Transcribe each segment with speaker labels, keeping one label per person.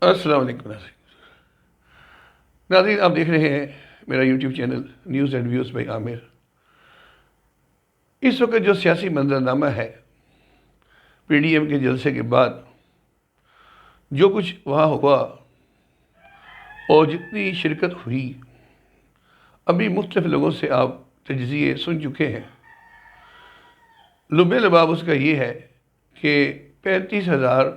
Speaker 1: السلام علیکم ناظرین، آپ دیکھ رہے ہیں میرا YouTube channel news and views by Aamir. اس وقت جو سیاسی منظرنامہ ہے پی ڈی ایم کے جلسے کے بعد جو کچھ وہاں ہوا اور جتنی شرکت ہوئی، ابھی مختلف لوگوں سے آپ تجزیے سن چکے ہیں۔ لب لباب اس کا یہ ہے کہ 35,000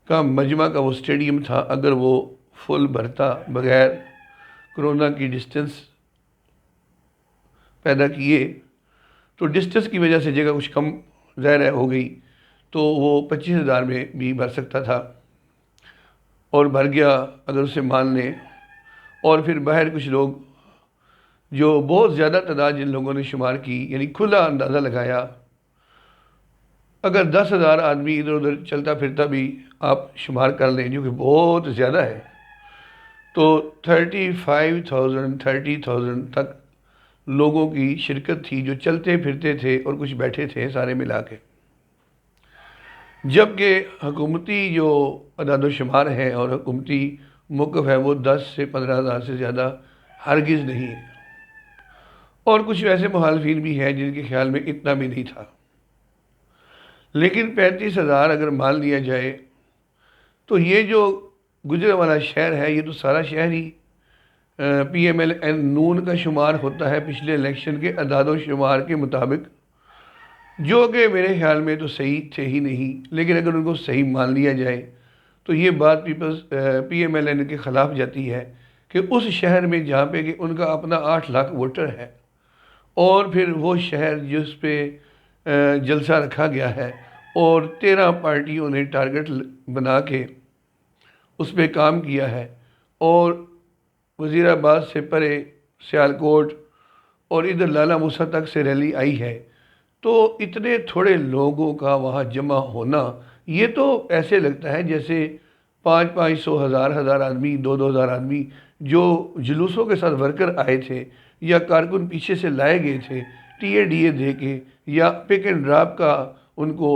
Speaker 1: کا مجمع کا وہ اسٹیڈیم تھا، اگر وہ فل بھرتا بغیر کرونا کی ڈسٹنس پیدا کیے تو ڈسٹنس کی وجہ سے جگہ کچھ کم ظاہر ہو گئی، تو وہ 25,000 میں بھی بھر سکتا تھا اور بھر گیا اگر اسے مان لیں۔ اور پھر باہر کچھ لوگ جو بہت زیادہ تعداد جن لوگوں نے شمار کی، یعنی کھلا اندازہ لگایا، اگر 10,000 آدمی ادھر ادھر چلتا پھرتا بھی آپ شمار کر لیں جو کہ بہت زیادہ ہے، تو 30,000 تک لوگوں کی شرکت تھی جو چلتے پھرتے تھے اور کچھ بیٹھے تھے سارے ملا کے، جبکہ حکومتی جو اعداد و شمار ہے اور حکومتی موقف ہے وہ 10 سے 15,000 سے زیادہ ہرگز نہیں ہے۔ اور کچھ ایسے مخالفین بھی ہیں جن کے خیال میں اتنا بھی نہیں تھا، لیکن 35,000 اگر مان لیا جائے تو یہ جو گجرانوالہ شہر ہے، یہ تو سارا شہر ہی پی ایم ایل این نون کا شمار ہوتا ہے پچھلے الیکشن کے اعداد و شمار کے مطابق، جو کہ میرے خیال میں تو صحیح تھے ہی نہیں۔ لیکن اگر ان کو صحیح مان لیا جائے تو یہ بات پی ایم ایل این کے خلاف جاتی ہے کہ اس شہر میں جہاں پہ کہ ان کا اپنا 8 لاکھ ووٹر ہے، اور پھر وہ شہر جس پہ جلسہ رکھا گیا ہے اور 13 پارٹیوں نے ٹارگٹ بنا کے اس پہ کام کیا ہے، اور وزیر آباد سے پرے سیالکوٹ اور ادھر لالا موسیٰ تک سے ریلی آئی ہے، تو اتنے تھوڑے لوگوں کا وہاں جمع ہونا، یہ تو ایسے لگتا ہے جیسے 500 ہزار آدمی، 2,000 آدمی جو جلوسوں کے ساتھ ورکر آئے تھے یا کارکن پیچھے سے لائے گئے تھے ٹی اے ڈی اے دے کے، یا پک اینڈ ڈراپ کا ان کو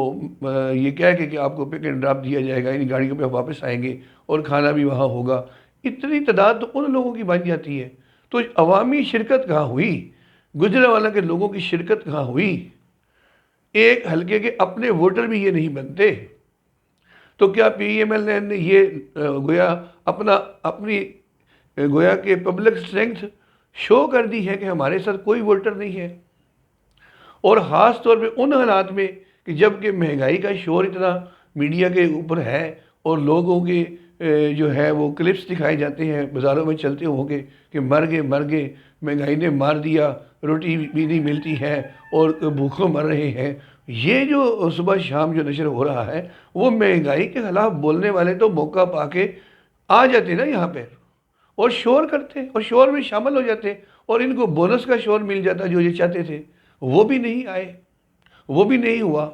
Speaker 1: یہ کہہ کے کہ آپ کو پک اینڈ ڈراپ دیا جائے گا، ان گاڑیوں پہ واپس آئیں گے اور کھانا بھی وہاں ہوگا، اتنی تعداد تو ان لوگوں کی بن جاتی ہے۔ تو عوامی شرکت کہاں ہوئی؟ گجرانوالہ کے لوگوں کی شرکت کہاں ہوئی؟ ایک حلقے کے اپنے ووٹر بھی یہ نہیں بنتے، تو کیا پی ایم ایل این نے یہ اپنی گویا کہ پبلک اسٹرینگتھ شو کر دی ہے کہ ہمارے ساتھ کوئی ووٹر نہیں ہے؟ اور خاص طور پہ ان حالات میں کہ جب کہ مہنگائی کا شور اتنا میڈیا کے اوپر ہے اور لوگوں کے جو ہے وہ کلپس دکھائے جاتے ہیں بازاروں میں چلتے ہوں گے کہ مر گئے مہنگائی نے مار دیا، روٹی بھی نہیں ملتی ہے اور بھوکوں مر رہے ہیں، یہ جو صبح شام جو نشر ہو رہا ہے، وہ مہنگائی کے خلاف بولنے والے تو موقع پا کے آ جاتے نا یہاں پہ اور شور کرتے اور شور میں شامل ہو جاتے، اور ان کو بونس کا شور مل جاتا جو یہ چاہتے تھے، وہ بھی نہیں آئے، وہ بھی نہیں ہوا۔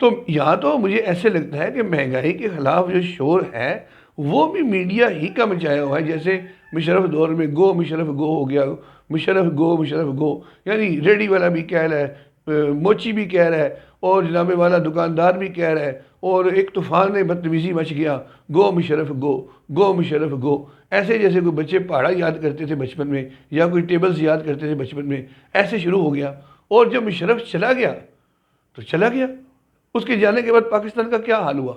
Speaker 1: تو یہاں تو مجھے ایسے لگتا ہے کہ مہنگائی کے خلاف جو شور ہے وہ بھی میڈیا ہی کا مچایا ہوا ہے، جیسے مشرف دور میں گو مشرف گو ہو گیا، مشرف گو، یعنی ریڈی والا بھی کہہ رہا ہے، موچی بھی کہہ رہا ہے، اور جناب والا دکاندار بھی کہہ رہا ہے، اور ایک طوفان میں بدتمیزی مچ گیا، گو مشرف گو، ایسے جیسے کوئی بچے پہاڑا یاد کرتے تھے بچپن میں یا کوئی ٹیبلز یاد کرتے تھے بچپن میں، ایسے شروع ہو گیا۔ اور جب مشرف چلا گیا تو چلا گیا، اس کے جانے کے بعد پاکستان کا کیا حال ہوا؟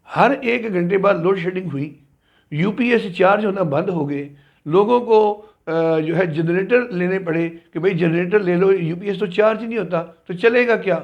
Speaker 1: ہر 1 گھنٹے بعد لوڈ شیڈنگ ہوئی، یو پی ایس چارج ہونا بند ہو گئے، لوگوں کو جو ہے جنریٹر لینے پڑے کہ بھئی جنریٹر لے لو، یو پی ایس تو چارج ہی نہیں ہوتا تو چلے گا کیا؟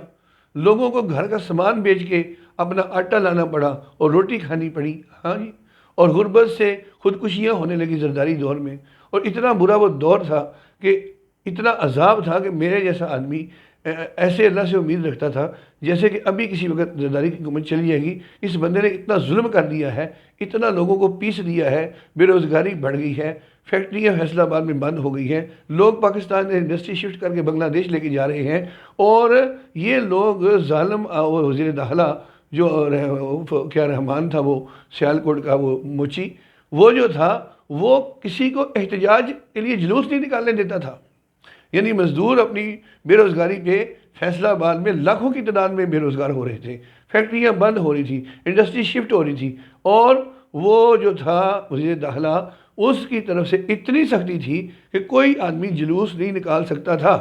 Speaker 1: لوگوں کو گھر کا سامان بیچ کے اپنا آٹا لانا پڑا اور روٹی کھانی پڑی، ہاں جی، اور غربت سے خودکشیاں ہونے لگی زرداری دور میں، اور اتنا برا وہ دور تھا کہ اتنا عذاب تھا کہ میرے جیسا آدمی ایسے اللہ سے امید رکھتا تھا جیسے کہ ابھی کسی وقت زرداری کی حکومت چلی جائے گی، اس بندے نے اتنا ظلم کر دیا ہے، اتنا لوگوں کو پیس دیا ہے، بے روزگاری بڑھ گئی ہے، فیکٹریاں فیصل آباد میں بند ہو گئی ہیں، لوگ پاکستان میں انڈسٹری شفٹ کر کے بنگلہ دیش لے کے جا رہے ہیں، اور یہ لوگ ظالم وزیر داخلہ جو کیا رحمان تھا، وہ سیالکوٹ کا وہ موچی، وہ جو تھا وہ کسی کو احتجاج کے لیے جلوس نہیں نکالنے دیتا تھا، یعنی مزدور اپنی بے روزگاری پہ فیصل آباد میں لاکھوں کی تعداد میں بے روزگار ہو رہے تھے، فیکٹریاں بند ہو رہی تھی، انڈسٹری شفٹ ہو رہی تھی، اور وہ جو تھا وزیر داخلہ، اس کی طرف سے اتنی سختی تھی کہ کوئی آدمی جلوس نہیں نکال سکتا تھا۔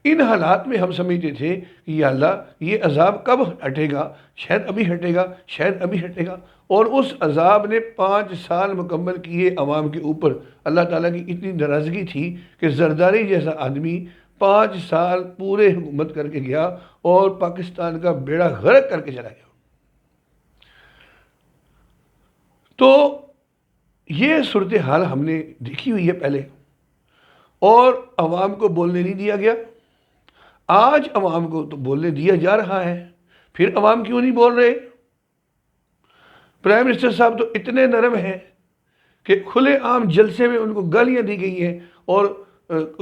Speaker 1: ان حالات میں ہم سمجھتے تھے کہ یا اللہ یہ عذاب کب ہٹے گا، شاید ابھی ہٹے گا، شاید ابھی ہٹے گا، اور اس عذاب نے 5 سال مکمل کیے عوام کے اوپر۔ اللہ تعالیٰ کی اتنی ناراضگی تھی کہ زرداری جیسا آدمی 5 سال پورے حکومت کر کے گیا اور پاکستان کا بیڑا غرق کر کے چلا گیا۔ تو یہ صورتحال ہم نے دیکھی ہوئی ہے پہلے، اور عوام کو بولنے نہیں دیا گیا۔ آج عوام کو تو بولنے دیا جا رہا ہے، پھر عوام کیوں نہیں بول رہے؟ پرائم منسٹر صاحب تو اتنے نرم ہیں کہ کھلے عام جلسے میں ان کو گالیاں دی گئی ہیں، اور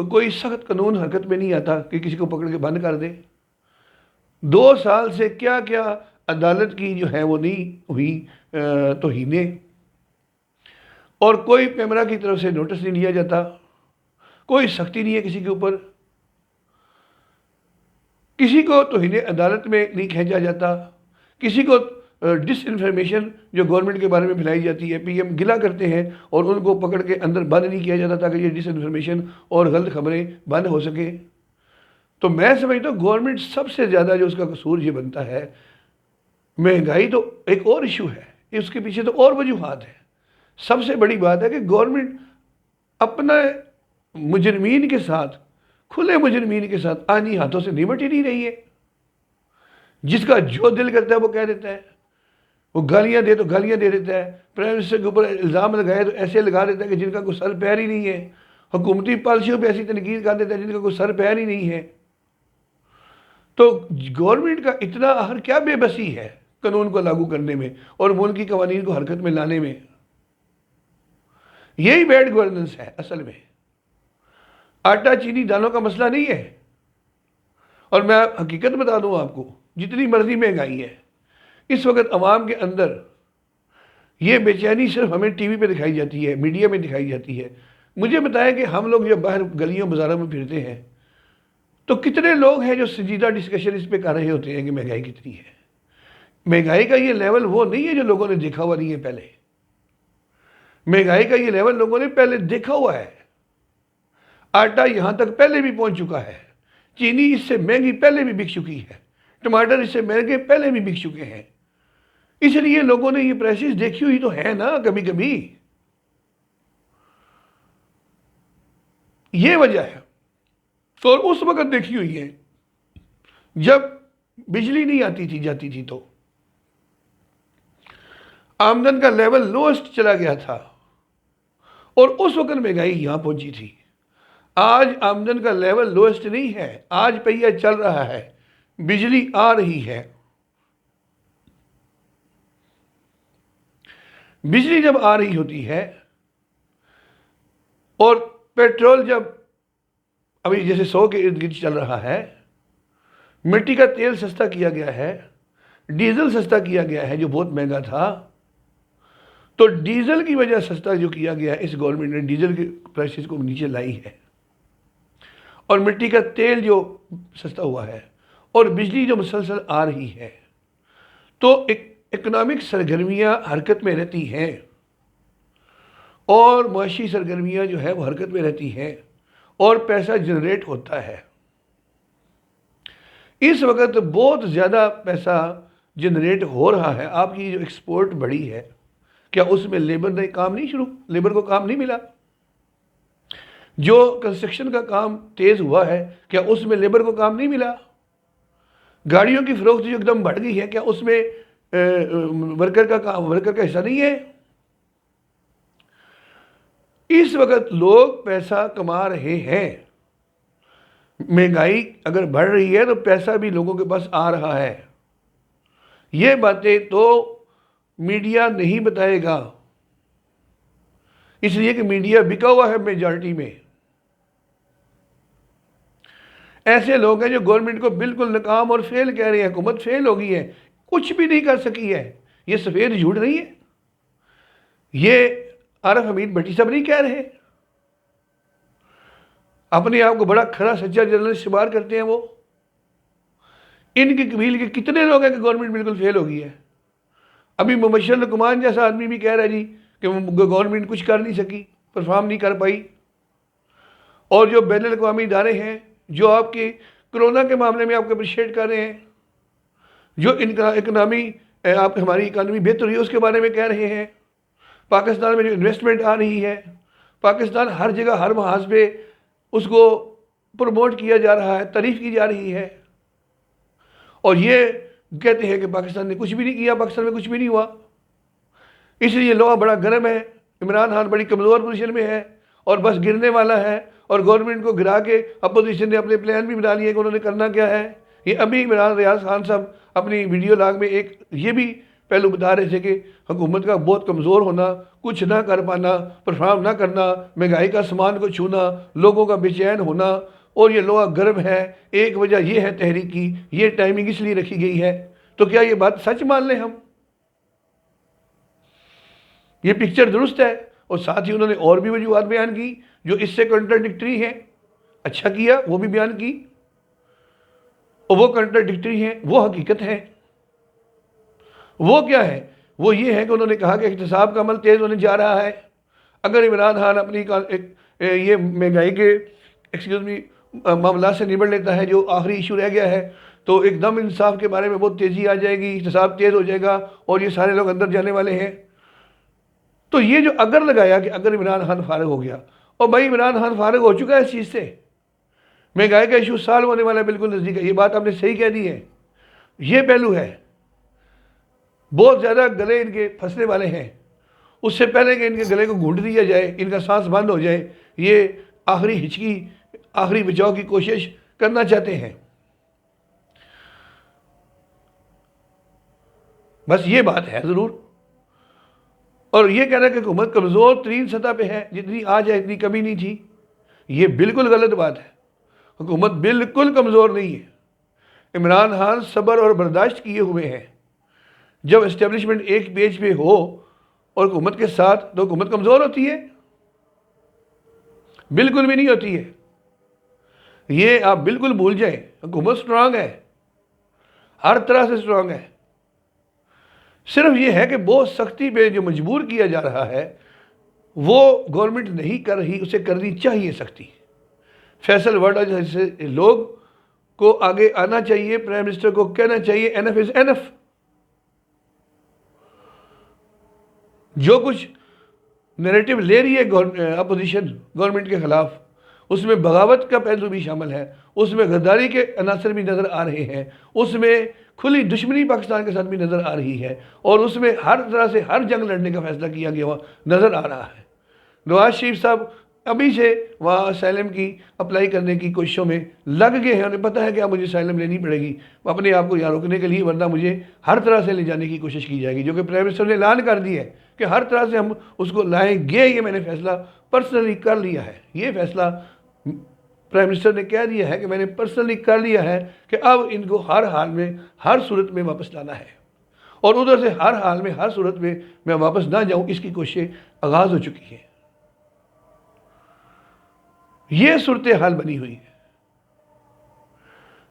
Speaker 1: کوئی سخت قانون حرکت میں نہیں آتا کہ کسی کو پکڑ کے بند کر دے۔ 2 سال سے کیا کیا عدالت کی جو ہے وہ نہیں ہوئی توہینیں، اور کوئی پیمرا کی طرف سے نوٹس نہیں لیا جاتا، کوئی سختی نہیں ہے کسی کے اوپر، کسی کو توہین عدالت میں نہیں کھینچا جاتا، کسی کو ڈس انفارمیشن جو گورنمنٹ کے بارے میں پھیلائی جاتی ہے، پی ایم گلا کرتے ہیں اور ان کو پکڑ کے اندر بند نہیں کیا جاتا تاکہ یہ ڈس انفارمیشن اور غلط خبریں بند ہو سکیں۔ تو میں سمجھتا ہوں گورنمنٹ سب سے زیادہ جو اس کا قصور یہ بنتا ہے، مہنگائی تو ایک اور ایشو ہے، اس کے پیچھے تو اور وجوہات ہیں۔ سب سے بڑی بات ہے کہ گورنمنٹ اپنا مجرمین کے ساتھ، کھلے مجرمین کے ساتھ آنی ہاتھوں سے نمٹ ہی نہیں رہی ہے۔ جس کا جو دل کرتا ہے وہ کہہ دیتا ہے، وہ گالیاں دے تو گالیاں دے دیتا ہے، پرائم منسٹر کے اوپر الزام لگائے تو ایسے لگا دیتا ہے کہ جن کا کوئی سر پیر ہی نہیں ہے، حکومتی پالیسیوں پہ ایسی تنقید کر دیتا ہے جن کا کوئی سر پیر ہی نہیں ہے۔ تو گورنمنٹ کا اتنا آخر کیا بے بسی ہے قانون کو لاگو کرنے میں اور ملکی قوانین کو حرکت میں لانے میں؟ یہی بیڈ گورننس ہے اصل میں۔ آٹا چینی دالوں کا مسئلہ نہیں ہے، اور میں حقیقت بتا دوں آپ کو، جتنی مرضی مہنگائی ہے اس وقت عوام کے اندر، یہ بے چینی صرف ہمیں ٹی وی پہ دکھائی جاتی ہے، میڈیا میں دکھائی جاتی ہے۔ مجھے بتائیں کہ ہم لوگ جب باہر گلیوں بازاروں میں پھرتے ہیں تو کتنے لوگ ہیں جو سنجیدہ ڈسکشن اس پہ کر رہے ہوتے ہیں کہ مہنگائی کتنی ہے؟ مہنگائی کا یہ لیول وہ نہیں ہے جو لوگوں نے دیکھا ہوا نہیں ہے پہلے۔ مہنگائی کا یہ لیول لوگوں نے پہلے دیکھا ہوا ہے۔ آٹا یہاں تک پہلے بھی پہنچ چکا ہے، چینی اس سے مہنگی پہلے بھی بک چکی ہے، ٹماٹر اس سے مہنگے پہلے بھی بک چکے ہیں۔ اس لیے لوگوں نے یہ پرائسز دیکھی ہوئی تو ہے نا کبھی کبھی، یہ وجہ ہے۔ اور اس وقت دیکھی ہوئی ہے جب بجلی نہیں آتی تھی جاتی تھی تو آمدن کا لیول لوسٹ چلا گیا تھا، اور اس وقت مہنگائی یہاں پہنچی تھی۔ آج آمدن کا لیول لوسٹ نہیں ہے، آج پہیہ چل رہا ہے، بجلی آ رہی ہے۔ بجلی جب آ رہی ہوتی ہے اور پیٹرول جب ابھی جیسے 100 کے ارد گرد چل رہا ہے، مٹی کا تیل سستا کیا گیا ہے، ڈیزل سستا کیا گیا ہے جو بہت مہنگا تھا، تو ڈیزل کی وجہ سستا جو کیا گیا ہے، اس گورنمنٹ نے ڈیزل کے پرائسز کو نیچے لائی ہے، اور مٹی کا تیل جو سستا ہوا ہے، اور بجلی جو مسلسل آ رہی ہے، تو اکنامک سرگرمیاں حرکت میں رہتی ہیں، اور معاشی سرگرمیاں جو ہے وہ حرکت میں رہتی ہیں، اور پیسہ جنریٹ ہوتا ہے۔ اس وقت بہت زیادہ پیسہ جنریٹ ہو رہا ہے۔ آپ کی جو ایکسپورٹ بڑھی ہے، کیا اس میں لیبر نے کام نہیں شروع، لیبر کو کام نہیں ملا؟ جو کنسٹرکشن کا کام تیز ہوا ہے، کیا اس میں لیبر کو کام نہیں ملا؟ گاڑیوں کی فروخت جو ایک دم بڑھ گئی ہے، کیا اس میں ورکر کا حصہ نہیں ہے؟ اس وقت لوگ پیسہ کما رہے ہیں، مہنگائی اگر بڑھ رہی ہے تو پیسہ بھی لوگوں کے پاس آ رہا ہے۔ یہ باتیں تو میڈیا نہیں بتائے گا، اس لیے کہ میڈیا بکا ہوا ہے میجارٹی میں۔ ایسے لوگ ہیں جو گورنمنٹ کو بالکل ناکام اور فیل کہہ رہے ہیں، حکومت فیل ہو گئی ہے، کچھ بھی نہیں کر سکی ہے۔ یہ سفید جھوٹ نہیں ہے، یہ عارف حمید بھٹی صاحب نہیں کہہ رہے، اپنے آپ کو بڑا کھرا سچا جرنلسٹ شمار کرتے ہیں وہ۔ ان کی قبیل کے کتنے لوگ ہیں کہ گورنمنٹ بالکل فیل ہو گئی ہے. ابھی مبشر لقمان جیسا آدمی بھی کہہ رہا ہے جی کہ گورنمنٹ کچھ کر نہیں سکی، پرفارم نہیں کر پائی. اور جو بین الاقوامی ادارے ہیں جو آپ کے کرونا کے معاملے میں آپ کو اپریشیٹ کر رہے ہیں، جو اکنامی آپ ہماری اکانومی بہتر ہوئی ہے اس کے بارے میں کہہ رہے ہیں، پاکستان میں جو انویسٹمنٹ آ رہی ہے، پاکستان ہر جگہ ہر محاذ پہ اس کو پروموٹ کیا جا رہا ہے، تعریف کی جا رہی ہے، اور یہ کہتے ہیں کہ پاکستان نے کچھ بھی نہیں کیا، پاکستان میں کچھ بھی نہیں ہوا. اس لیے لوہا بڑا گرم ہے، عمران خان بڑی کمزور پوزیشن میں ہے اور بس گرنے والا ہے، اور گورنمنٹ کو گرا کے اپوزیشن نے اپنے پلان بھی بنا لیے کہ انہوں نے کرنا کیا ہے. یہ ابھی عمران ریاض خان صاحب اپنی ویڈیو لاگ میں ایک یہ بھی پہلو بتا رہے تھے کہ حکومت کا بہت کمزور ہونا، کچھ نہ کر پانا، پرفارم نہ کرنا، مہنگائی کا سامان کو چھونا، لوگوں کا بے چین ہونا، اور یہ لوہا گرم ہے. ایک وجہ یہ ہے تحریک کی، یہ ٹائمنگ اس لیے رکھی گئی ہے. تو کیا یہ بات سچ مان لیں ہم؟ یہ پکچر درست ہے. اور ساتھ ہی انہوں نے اور بھی وجوہات بیان کی جو اس سے کنٹراڈکٹری ہیں. اچھا کیا وہ بھی بیان کی، اور وہ کنٹراڈکٹری ہیں، وہ حقیقت ہے. وہ کیا ہے؟ وہ یہ ہے کہ انہوں نے کہا کہ احتساب کا عمل تیز ہونے جا رہا ہے. اگر عمران خان اپنی یہ مہنگائی کے معاملات سے نبڑ لیتا ہے، جو آخری ایشو رہ گیا ہے، تو ایک دم انصاف کے بارے میں بہت تیزی آ جائے گی، احتساب تیز ہو جائے گا اور یہ سارے لوگ اندر جانے والے ہیں. تو یہ جو اگر لگایا کہ اگر عمران خان فارغ ہو گیا، اور بھائی عمران خان فارغ ہو چکا ہے اس چیز سے، مہنگائی کا ایشو سال ہونے والا ہے، بالکل نزدیک ہے. یہ بات آپ نے صحیح کہہ دی ہے. یہ پہلو ہے، بہت زیادہ گلے ان کے پھنسنے والے ہیں. اس سے پہلے کہ ان کے گلے کو گھونٹ دیا جائے، ان کا سانس بند ہو جائے، یہ آخری ہچکی، آخری بچاؤ کی کوشش کرنا چاہتے ہیں. بس یہ بات ہے ضرور. اور یہ کہنا کہ حکومت کمزور ترین سطح پہ ہے، جتنی آج ہے اتنی کمی نہیں تھی، یہ بالکل غلط بات ہے. حکومت بالکل کمزور نہیں ہے. عمران خان صبر اور برداشت کیے ہوئے ہیں. جب اسٹیبلشمنٹ ایک پیج پہ ہو اور حکومت کے ساتھ، تو حکومت کمزور ہوتی ہے؟ بالکل بھی نہیں ہوتی ہے. یہ آپ بالکل بھول جائیں. حکومت سٹرانگ ہے، ہر طرح سے سٹرانگ ہے. صرف یہ ہے کہ بہت سختی پہ جو مجبور کیا جا رہا ہے وہ گورنمنٹ نہیں کر رہی، اسے کرنی چاہیے سختی. فیصل وڈا جیسے لوگ کو آگے آنا چاہیے، پرائم منسٹر کو کہنا چاہیے انف از انف. جو کچھ نیریٹو لے رہی ہے اپوزیشن گورنمنٹ کے خلاف، اس میں بغاوت کا پہلو بھی شامل ہے، اس میں غداری کے عناصر بھی نظر آ رہے ہیں، اس میں کھلی دشمنی پاکستان کے ساتھ بھی نظر آ رہی ہے، اور اس میں ہر طرح سے ہر جنگ لڑنے کا فیصلہ کیا گیا ہوا نظر آ رہا ہے. نواز شریف صاحب ابھی سے وہاں اسائلم کی اپلائی کرنے کی کوششوں میں لگ گئے ہیں. انہیں پتہ ہے کہ اب مجھے اسائلم لینی پڑے گی اپنے آپ کو یہاں روکنے کے لیے، ورنہ مجھے ہر طرح سے لے جانے کی کوشش کی جائے گی، جو کہ پرائم منسٹر نے اعلان کر دی ہے کہ ہر طرح سے ہم اس کو لائیں گے. یہ میں نے فیصلہ پرسنلی کر لیا ہے. یہ فیصلہ پرائم منسٹر نے کہہ دیا ہے کہ میں نے پرسنلی کر لیا ہے کہ اب ان کو ہر حال میں ہر صورت میں واپس لانا ہے، اور ادھر سے ہر حال میں ہر صورت میں واپس نہ جاؤں، اس کی کوششیں آغاز ہو چکی ہیں. یہ صورتحال بنی ہوئی ہے.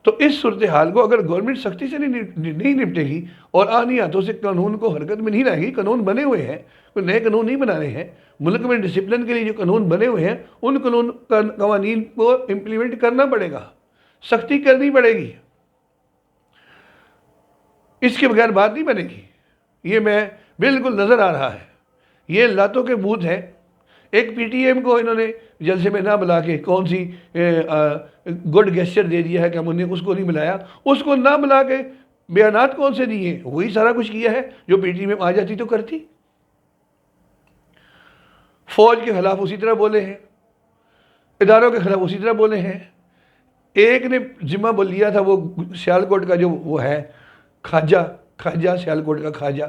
Speaker 1: تو اس صورتحال کو اگر گورنمنٹ سختی سے نہیں نپٹے گی اور آنی ہاتھوں سے قانون کو حرکت میں نہیں لائے گی، قانون بنے ہوئے ہیں، کوئی نئے قانون نہیں بنا رہے ہیں. ملک میں ڈسپلن کے لیے جو قانون بنے ہوئے ہیں ان قوانین کو امپلیمنٹ کرنا پڑے گا، سختی کرنی پڑے گی. اس کے بغیر بات نہیں بنے گی. یہ میں بالکل نظر آ رہا ہے. یہ لاتوں کے بوت ہے. ایک پی ٹی ایم کو انہوں نے جلسے میں نہ بلا کے کون سی گڈ گیسچر دے دیا ہے کہ ہم انہیں اس کو نہیں بلایا. اس کو نہ بلا کے بیانات کون سے دیے؟ وہی سارا کچھ کیا ہے جو پی ٹی ایم آ جاتی تو کرتی. فوج کے خلاف اسی طرح بولے ہیں، اداروں کے خلاف اسی طرح بولے ہیں. ایک نے ذمہ بول لیا تھا، وہ سیالکوٹ کا جو وہ ہے خواجہ سیالکوٹ کا خواجہ،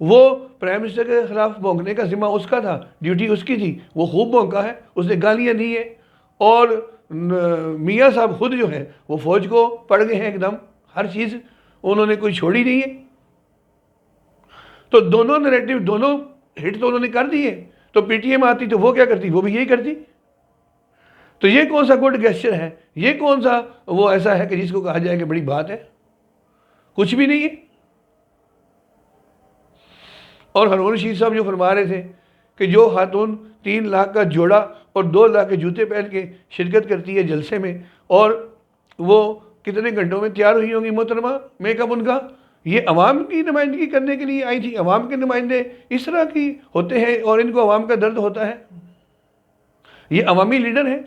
Speaker 1: وہ پرائم منسٹر کے خلاف بھونکنے کا ذمہ اس کا تھا، ڈیوٹی اس کی تھی. وہ خوب بھونکا ہے، اس نے گالیاں دی ہیں. اور میاں صاحب خود جو ہے وہ فوج کو پڑ گئے ہیں ایک دم. ہر چیز انہوں نے کوئی چھوڑی نہیں ہے. تو دونوں نیریٹو، دونوں ہٹ تو انہوں نے کر دیے. تو پی ٹی ایم آتی تو وہ کیا کرتی؟ وہ بھی یہی کرتی. تو یہ کون سا گڈ گیسچر ہے؟ یہ کون سا وہ ایسا ہے کہ جس کو کہا جائے کہ بڑی بات ہے؟ کچھ بھی نہیں ہے۔ اور ہارون رشید صاحب جو فرما رہے تھے کہ جو خاتون 3 لاکھ کا جوڑا اور 2 لاکھ کے جوتے پہن کے شرکت کرتی ہے جلسے میں، اور وہ کتنے گھنٹوں میں تیار ہوئی ہوں گی محترمہ، میک اپ ان کا، یہ عوام کی نمائندگی کرنے کے لیے آئی تھی۔ عوام کے نمائندے اس طرح کی ہوتے ہیں اور ان کو عوام کا درد ہوتا ہے، یہ عوامی لیڈر ہیں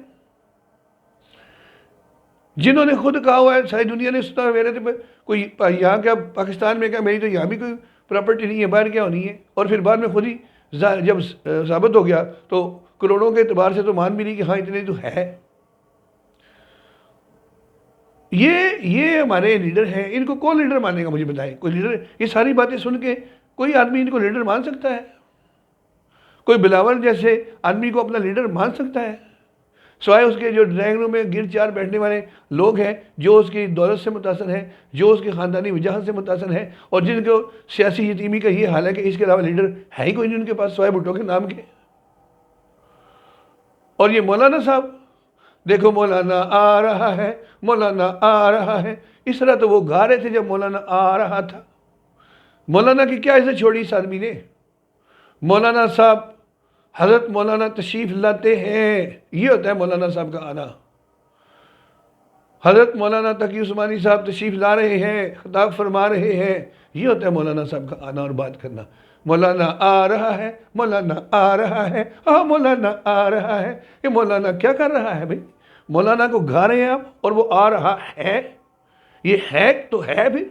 Speaker 1: جنہوں نے خود کہا ہوا ہے، ساری دنیا نے سنا میرے تو کوئی یہاں کیا پاکستان میں کیا، میری تو یہاں بھی کوئی پراپرٹی نہیں ہے، باہر کیا ہونی ہے، اور پھر بعد میں خود ہی جب ثابت ہو گیا تو کروڑوں کے اعتبار سے تو مان بھی نہیں کہ ہاں اتنے تو ہے۔ یہ ہمارے لیڈر ہیں، ان کو کون لیڈر مانے گا؟ مجھے بتائیں، کوئی لیڈر یہ ساری باتیں سن کے کوئی آدمی ان کو لیڈر مان سکتا ہے؟ کوئی بلاول جیسے آدمی کو اپنا لیڈر مان سکتا ہے؟ سوائے اس کے جو ڈرائنگ روم میں گرد چار بیٹھنے والے لوگ ہیں، جو اس کی دولت سے متاثر ہیں، جو اس کی خاندانی وجاہت سے متاثر ہیں، اور جن کو سیاسی یتیمی کا یہ حال ہے کہ اس کے علاوہ لیڈر ہے ہی کوئی نہیں ان کے پاس سوائے بھٹو کے نام کے۔ اور یہ مولانا صاحب، دیکھو مولانا آ رہا ہے، مولانا آ رہا ہے، اس طرح تو وہ گا رہے تھے جب مولانا آ رہا تھا۔ مولانا کی کیا عزت چھوڑی اس آدمی نے؟ مولانا صاحب، حضرت مولانا تشریف لاتے ہیں، یہ ہوتا ہے مولانا صاحب کا آنا۔ حضرت مولانا تقی عثمانی صاحب تشریف لا رہے ہیں، خطاب فرما رہے ہیں، یہ ہوتا ہے مولانا صاحب کا آنا اور بات کرنا۔ مولانا آ رہا ہے، مولانا آ رہا ہے، مولانا آ رہا ہے۔ یہ مولانا کیا کر رہا ہے بھائی؟ مولانا کو گا رہے ہیں آپ اور وہ آ رہا ہے، یہ ہے تو ہے، پھر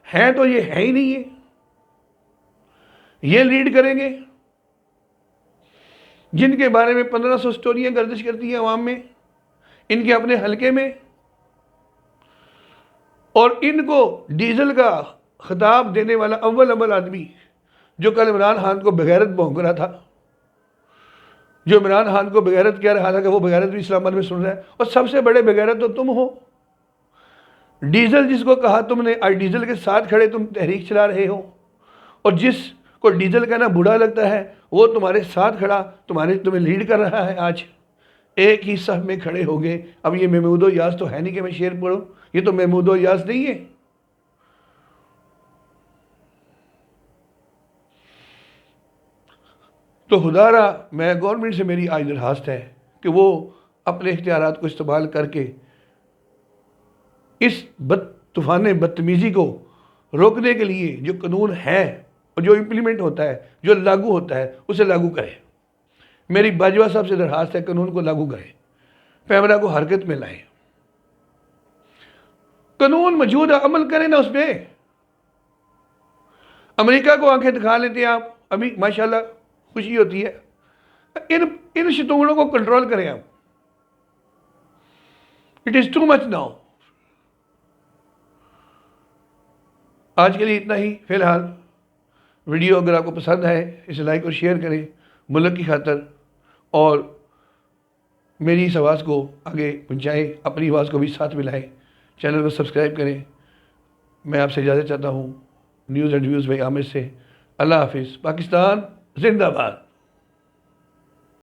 Speaker 1: ہے تو یہ ہے ہی نہیں ہے۔ یہ لیڈ کریں گے جن کے بارے میں 1500 سٹوریاں گردش کرتی ہیں عوام میں، ان کے اپنے حلقے میں، اور ان کو ڈیزل کا خطاب دینے والا اول آدمی جو کل عمران خان کو بغیرت بھونک رہا تھا، جو عمران خان کو بغیرت کہہ رہا تھا کہ وہ بغیرت بھی اسلام آباد میں سن رہا ہے، اور سب سے بڑے بغیرت تو تم ہو۔ ڈیزل جس کو کہا تم نے، آج ڈیزل کے ساتھ کھڑے تم تحریک چلا رہے ہو، اور جس کو ڈیزل کہنا برا لگتا ہے وہ تمہارے ساتھ کھڑا تمہیں لیڈ کر رہا ہے۔ آج ایک ہی صف میں کھڑے ہو گئے۔ اب یہ محمود و یاس تو ہے نہیں کہ میں شعر پڑھوں، یہ تو محمود و یاس نہیں ہے۔ تو خدا را میں گورنمنٹ سے میری آج درخواست ہے کہ وہ اپنے اختیارات کو استعمال کر کے اس طوفان بدتمیزی کو روکنے کے لیے جو قانون ہے اور جو امپلیمنٹ ہوتا ہے، جو لاگو ہوتا ہے، اسے لاگو کرے۔ میری باجوہ صاحب سے درخواست ہے قانون کو لاگو کریں، پیمرا کو حرکت میں لائیں، قانون موجود ہے عمل کریں نا اس پہ۔ امریکہ کو آنکھیں دکھا لیتے ہیں آپ، ابھی ماشاءاللہ خوشی ہوتی ہے۔ ان شتونگڑوں کو کنٹرول کریں آپ۔ It is too much now. آج کے لیے اتنا ہی فی الحال۔ ویڈیو اگر آپ کو پسند آئے اسے لائک اور شیئر کریں ملک کی خاطر، اور میری اس آواز کو آگے پہنچائیں، اپنی آواز کو بھی ساتھ ملائیں، چینل کو سبسکرائب کریں۔ میں آپ سے اجازت چاہتا ہوں نیوز اینڈ ویوز بائی عامر سے۔ اللہ حافظ۔ پاکستان زندہ باد۔